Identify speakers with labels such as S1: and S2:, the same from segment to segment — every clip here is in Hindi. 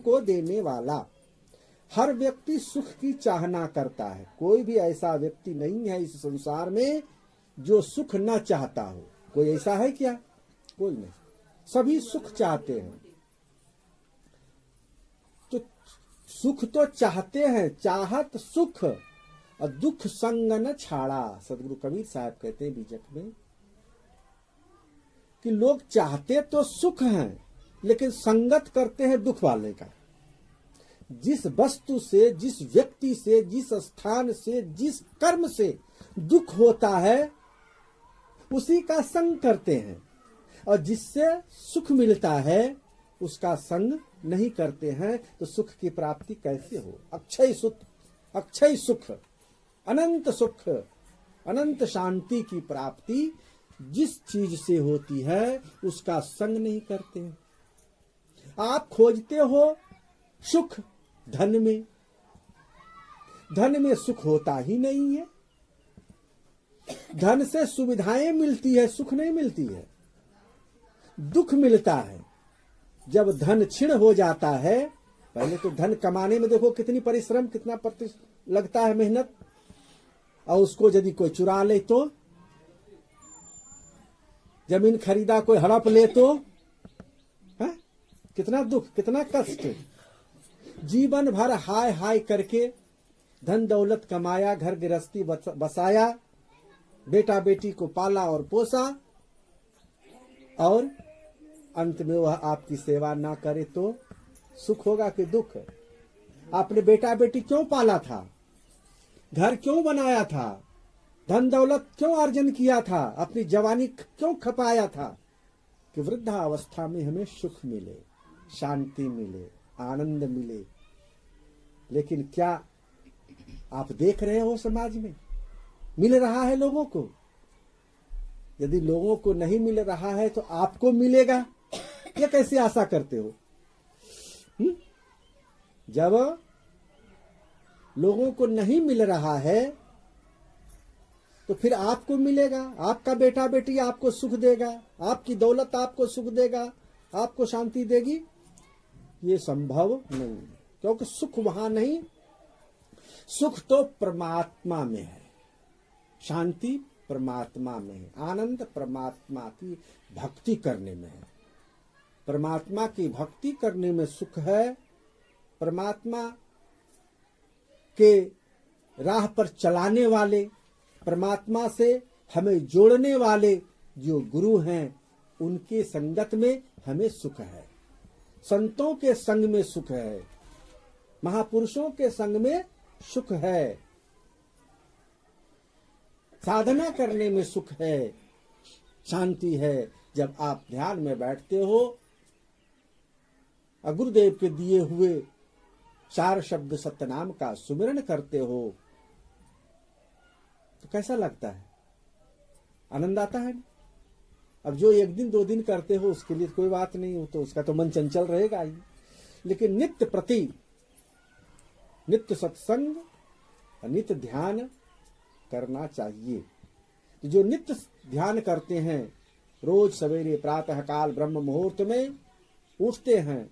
S1: को देने वाला। हर व्यक्ति सुख की चाहना करता है। कोई भी ऐसा व्यक्ति नहीं है इस संसार में जो सुख न चाहता हो। कोई ऐसा है क्या? कोई नहीं। सभी सुख चाहते हैं। तो सुख तो चाहते हैं, चाहत सुख और दुख संग न छाड़ा। सदगुरु कबीर साहब कहते हैं बीजक में कि लोग चाहते तो सुख हैं लेकिन संगत करते हैं दुख वाले का। जिस वस्तु से, जिस व्यक्ति से, जिस स्थान से, जिस कर्म से दुख होता है उसी का संग करते हैं, और जिससे सुख मिलता है उसका संग नहीं करते हैं। तो सुख की प्राप्ति कैसे हो? अक्षय सुख, अक्षय सुख, अनंत सुख, अनंत शांति की प्राप्ति जिस चीज से होती है उसका संग नहीं करते हैं। आप खोजते हो सुख धन में, धन में सुख होता ही नहीं है। धन से सुविधाएं मिलती है, सुख नहीं मिलती है, दुख मिलता है। जब धन क्षीण हो जाता है, पहले तो धन कमाने में देखो कितनी परिश्रम, कितना लगता है मेहनत, और उसको यदि कोई चुरा ले तो, जमीन खरीदा कोई हड़प ले तो है? कितना दुख, कितना कष्ट। जीवन भर हाय हाय करके धन दौलत कमाया, घर गृहस्थी बसाया, बेटा बेटी को पाला और पोसा, और अंत में वह आपकी सेवा ना करे तो सुख होगा कि दुख? आपने बेटा बेटी क्यों पाला था? घर क्यों बनाया था? धन दौलत क्यों अर्जन किया था? अपनी जवानी क्यों खपाया था? कि वृद्धावस्था में हमें सुख मिले, शांति मिले, आनंद मिले। लेकिन क्या आप देख रहे हो समाज में मिल रहा है लोगों को? यदि लोगों को नहीं मिल रहा है तो आपको मिलेगा, ये कैसे आशा करते हो? जब लोगों को नहीं मिल रहा है तो फिर आपको मिलेगा। आपका बेटा बेटी आपको सुख देगा, आपकी दौलत आपको सुख देगा, आपको शांति देगी? ये संभव नहीं, क्योंकि सुख वहां नहीं। सुख तो परमात्मा में है, शांति परमात्मा में है, आनंद परमात्मा की भक्ति करने में है। परमात्मा की भक्ति करने में सुख है। परमात्मा के राह पर चलाने वाले, परमात्मा से हमें जोड़ने वाले जो गुरु हैं उनके संगत में हमें सुख है। संतों के संग में सुख है, महापुरुषों के संग में सुख है, साधना करने में सुख है, शांति है। जब आप ध्यान में बैठते हो, गुरुदेव के दिए हुए 4 शब्द सत्यनाम का सुमिरन करते हो, तो कैसा लगता है? आनंद आता है। अब जो 1 दिन 2 दिन करते हो उसके लिए कोई बात नहीं हो, तो उसका तो मन चंचल रहेगा ही। लेकिन नित्य प्रति नित्य सत्संग, नित्य ध्यान करना चाहिए। जो नित्य ध्यान करते हैं, रोज सवेरे प्रातः काल ब्रह्म मुहूर्त में उठते हैं।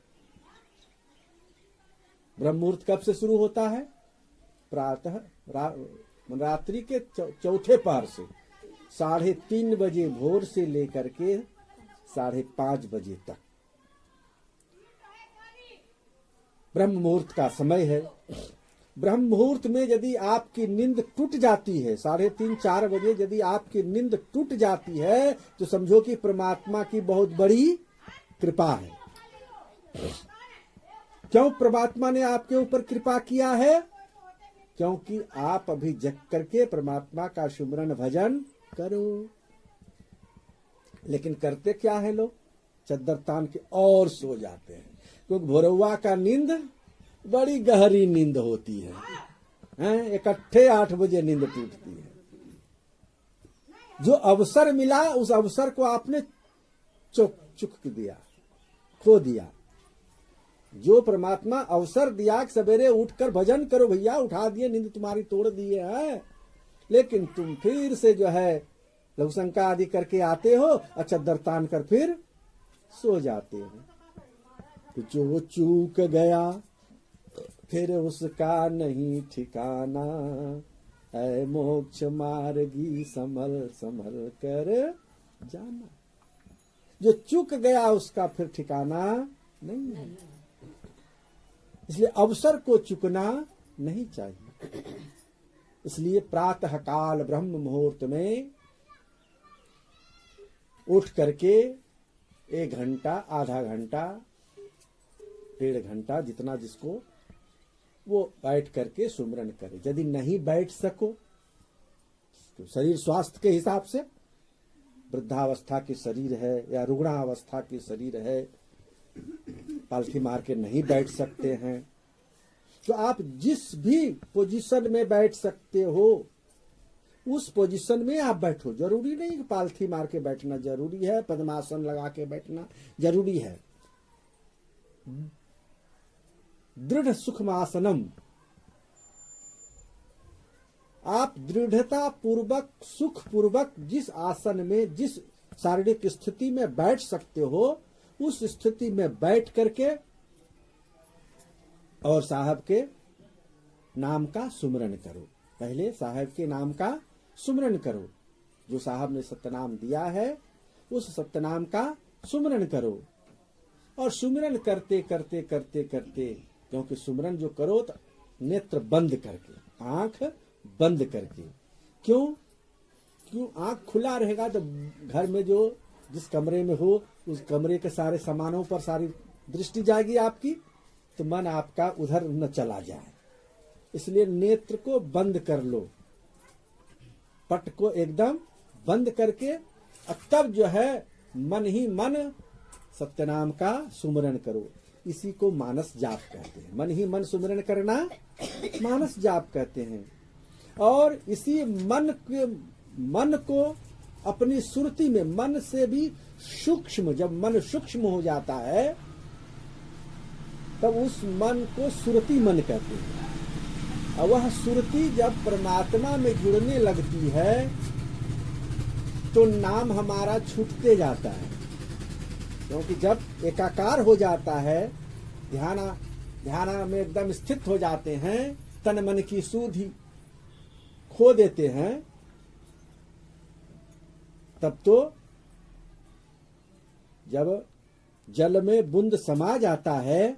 S1: ब्रह्म मुहूर्त कब से शुरू होता है? प्रातः रात्रि के चौथे पहर से 3:30 बजे भोर से लेकर के 5:30 बजे तक ब्रह्म मुहूर्त का समय है। ब्रह्म मुहूर्त में यदि आपकी नींद टूट जाती है, 3:30-4 बजे यदि आपकी नींद टूट जाती है, तो समझो कि परमात्मा की बहुत बड़ी कृपा है। क्यों परमात्मा ने आपके ऊपर कृपा किया है? क्योंकि आप अभी जग करके परमात्मा का सुमिरन भजन करो। लेकिन करते क्या है लोग? चद्दर तान के और सो जाते हैं, क्योंकि भोरवा का नींद बड़ी गहरी नींद होती है, इकट्ठे 8 बजे नींद टूटती है। जो अवसर मिला उस अवसर को आपने चुक दिया, खो दिया। जो परमात्मा अवसर दिया कि सवेरे उठकर भजन करो, भैया उठा दिए, नींद तुम्हारी तोड़ दिए हैं, लेकिन तुम फिर से जो है लघुशंका आदि करके आते हो और चद्दर तान कर फिर सो जाते हो। जो चूक गया फिर उसका नहीं ठिकाना, ऐ मोक्ष मार्गी संभल संभल कर जाना। जो चूक गया उसका फिर ठिकाना नहीं है, इसलिए अवसर को चुकना नहीं चाहिए। इसलिए प्रातः काल ब्रह्म मुहूर्त में उठ करके 1 घंटा, आधा घंटा, 1.5 घंटा, जितना जिसको वो बैठ करके सुमिरन करे। यदि नहीं बैठ सको तो शरीर स्वास्थ्य के हिसाब से, वृद्धावस्था के शरीर है या रुग्णावस्था के शरीर है, पालथी मार के नहीं बैठ सकते हैं, तो आप जिस भी पोजीशन में बैठ सकते हो उस पोजीशन में आप बैठो। जरूरी नहीं कि पालथी मार के बैठना जरूरी है, पद्मासन लगा के बैठना जरूरी है। दृढ़ सुखमासनम, आप दृढ़ता पूर्वक सुख पूर्वक जिस आसन में, जिस शारीरिक स्थिति में बैठ सकते हो उस स्थिति में बैठ करके और साहब के नाम का सुमिरन करो। पहले साहब के नाम का सुमिरन करो, जो साहब ने सत्यनाम दिया है उस सत्यनाम का सुमिरन करो। और सुमिरन करते करते करते करते, क्योंकि सुमिरन जो करो तो नेत्र बंद करके, आंख बंद करके। क्यों आंख खुला रहेगा तो घर में जो जिस कमरे में हो उस कमरे के सारे सामानों पर सारी दृष्टि जाएगी आपकी, तो मन आपका उधर न चला जाए। इसलिए नेत्र को बंद कर लो, पट को एकदम बंद करके, तब जो है मन ही मन सत्यनाम का सुमिरन करो। इसी को मानस जाप कहते हैं। मन ही मन सुमिरन करना मानस जाप कहते हैं। और इसी मन को अपनी सुरति में, मन से भी सूक्ष्म, जब मन सूक्ष्म हो जाता है तब उस मन को सुरति मन कहते हैं। और वह सुरति जब परमात्मा में जुड़ने लगती है तो नाम हमारा छूटते जाता है। क्योंकि जब एकाकार हो जाता है, ध्यान में एकदम स्थित हो जाते हैं, तन मन की सुधि खो देते हैं, तब तो जब जल में बूंद समा जाता है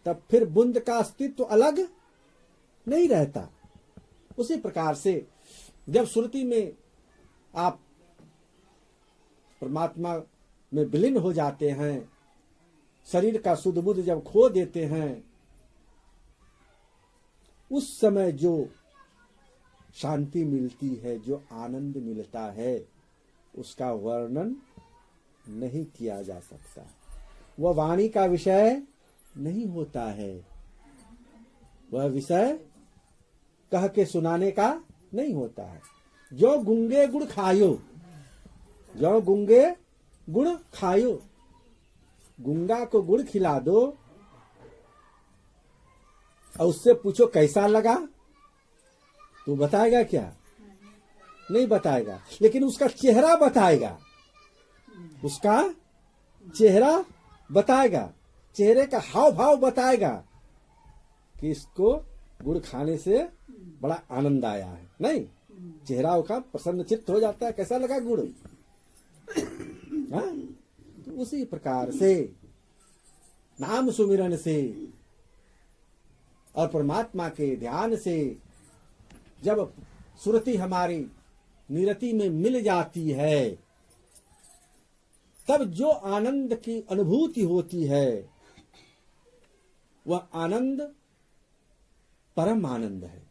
S1: तब फिर बूंद का अस्तित्व अलग नहीं रहता। उसी प्रकार से जब सुरति में आप परमात्मा में विलीन हो जाते हैं, शरीर का सुध बुध जब खो देते हैं, उस समय जो शांति मिलती है, जो आनंद मिलता है, उसका वर्णन नहीं किया जा सकता। वह वाणी का विषय नहीं होता है, वह विषय कह के सुनाने का नहीं होता है। जो गुंगे गुड़ खायो, जो गुंगे गुड़ खायो, गुंगा को गुड़ खिला दो और उससे पूछो कैसा लगा, तो बताएगा क्या? नहीं बताएगा, लेकिन उसका चेहरा बताएगा, उसका चेहरा बताएगा, चेहरे का हाव भाव बताएगा कि इसको गुड़ खाने से बड़ा आनंद आया है। नहीं, चेहरा का प्रसन्न चित्त हो जाता है, कैसा लगा गुड़। हाँ? तो उसी प्रकार से नाम सुमिरन से और परमात्मा के ध्यान से जब सुरति हमारी निरति में मिल जाती है, तब जो आनंद की अनुभूति होती है वह आनंद परम आनंद है।